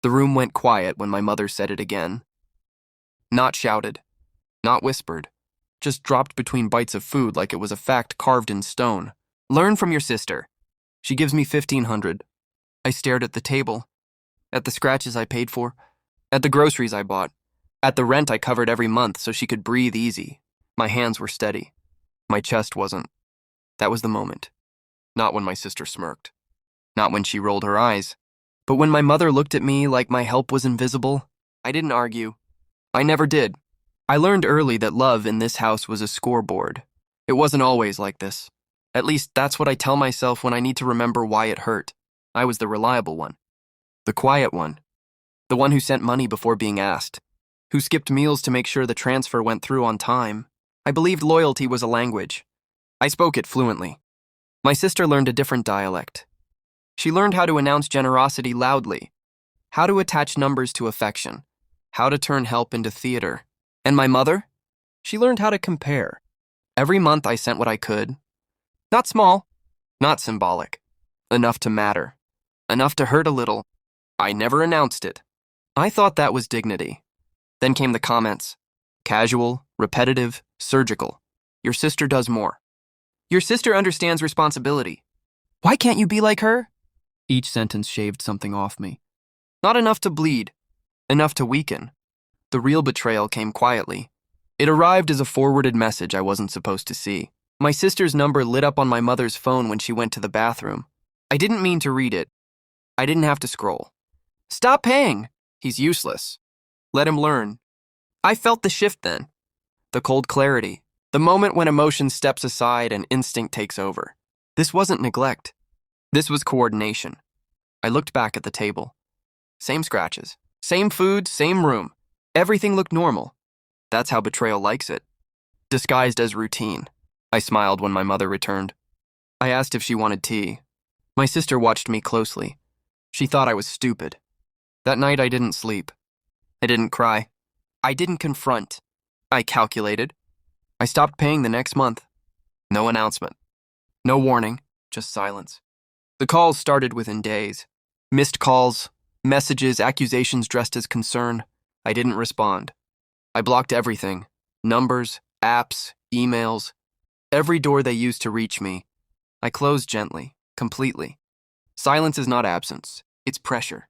The room went quiet when my mother said it again. Not shouted, not whispered, just dropped between bites of food like it was a fact carved in stone. Learn from your sister. She gives me $1,500. I stared at the table, at the scratches I paid for, at the groceries I bought, at the rent I covered every month so she could breathe easy. My hands were steady. My chest wasn't. That was the moment. Not when my sister smirked. Not when she rolled her eyes. But when my mother looked at me like my help was invisible, I didn't argue. I never did. I learned early that love in this house was a scoreboard. It wasn't always like this. At least that's what I tell myself when I need to remember why it hurt. I was the reliable one. The quiet one. The one who sent money before being asked. Who skipped meals to make sure the transfer went through on time. I believed loyalty was a language. I spoke it fluently. My sister learned a different dialect. She learned how to announce generosity loudly, how to attach numbers to affection, how to turn help into theater. And my mother? She learned how to compare. Every month I sent what I could. Not small, not symbolic. Enough to matter. Enough to hurt a little. I never announced it. I thought that was dignity. Then came the comments. Casual, repetitive, surgical. Your sister does more. Your sister understands responsibility. Why can't you be like her? Each sentence shaved something off me. Not enough to bleed. Enough to weaken. The real betrayal came quietly. It arrived as a forwarded message I wasn't supposed to see. My sister's number lit up on my mother's phone when she went to the bathroom. I didn't mean to read it. I didn't have to scroll. Stop paying. He's useless. Let him learn. I felt the shift then. The cold clarity. The moment when emotion steps aside and instinct takes over. This wasn't neglect. This was coordination. I looked back at the table. Same scratches. Same food, same room. Everything looked normal. That's how betrayal likes it. Disguised as routine. I smiled when my mother returned. I asked if she wanted tea. My sister watched me closely. She thought I was stupid. That night I didn't sleep. I didn't cry. I didn't confront. I calculated. I stopped paying the next month. No announcement. No warning, just silence. The calls started within days. Missed calls, messages, accusations dressed as concern. I didn't respond. I blocked everything. Numbers, apps, emails. Every door they used to reach me. I closed gently, completely. Silence is not absence. It's pressure.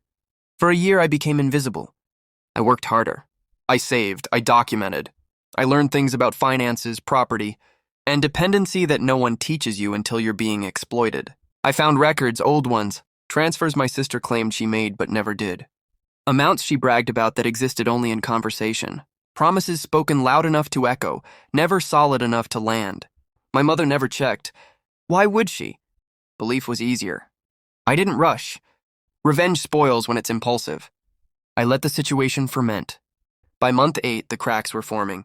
For a year I became invisible. I worked harder. I saved. I documented. I learned things about finances, property, and dependency that no one teaches you until you're being exploited. I found records, old ones, transfers my sister claimed she made but never did. Amounts she bragged about that existed only in conversation. Promises spoken loud enough to echo, never solid enough to land. My mother never checked. Why would she? Belief was easier. I didn't rush. Revenge spoils when it's impulsive. I let the situation ferment. By month 8, the cracks were forming.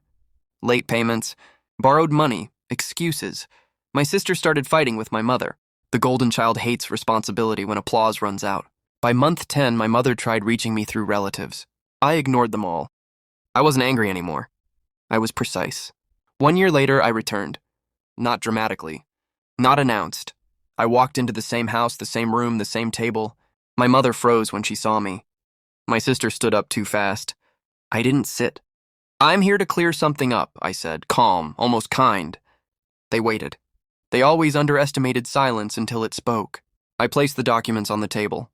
Late payments, borrowed money, excuses. My sister started fighting with my mother. The golden child hates responsibility when applause runs out. By month 10, my mother tried reaching me through relatives. I ignored them all. I wasn't angry anymore. I was precise. 1 year later, I returned. Not dramatically. Not announced. I walked into the same house, the same room, the same table. My mother froze when she saw me. My sister stood up too fast. I didn't sit. I'm here to clear something up, I said, calm, almost kind. They waited. They always underestimated silence until it spoke. I placed the documents on the table.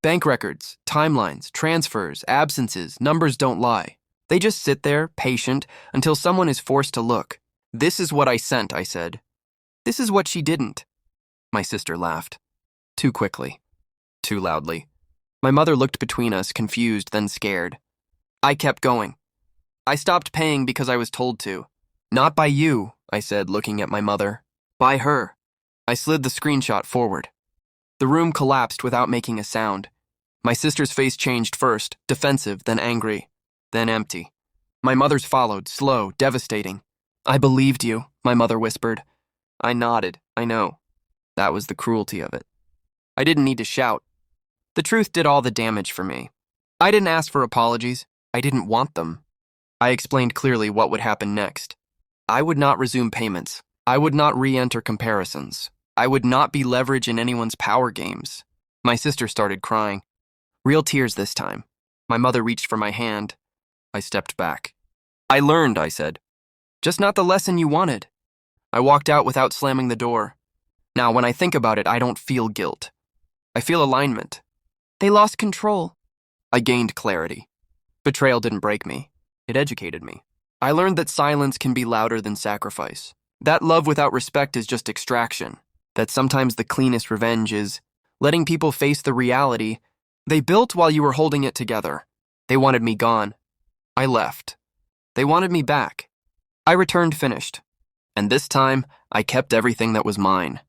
Bank records, timelines, transfers, absences, numbers don't lie. They just sit there, patient, until someone is forced to look. This is what I sent, I said. This is what she didn't. My sister laughed. Too quickly. Too loudly. My mother looked between us, confused, then scared. I kept going. I stopped paying because I was told to. Not by you, I said, looking at my mother. By her. I slid the screenshot forward. The room collapsed without making a sound. My sister's face changed first, defensive, then angry, then empty. My mother's followed, slow, devastating. I believed you, my mother whispered. I nodded, I know. That was the cruelty of it. I didn't need to shout. The truth did all the damage for me. I didn't ask for apologies. I didn't want them. I explained clearly what would happen next. I would not resume payments. I would not re-enter comparisons. I would not be leverage in anyone's power games. My sister started crying. Real tears this time. My mother reached for my hand. I stepped back. I learned, I said. Just not the lesson you wanted. I walked out without slamming the door. Now, when I think about it, I don't feel guilt. I feel alignment. They lost control. I gained clarity. Betrayal didn't break me. It educated me. I learned that silence can be louder than sacrifice. That love without respect is just extraction. That sometimes the cleanest revenge is letting people face the reality they built while you were holding it together. They wanted me gone. I left. They wanted me back. I returned finished. And this time, I kept everything that was mine.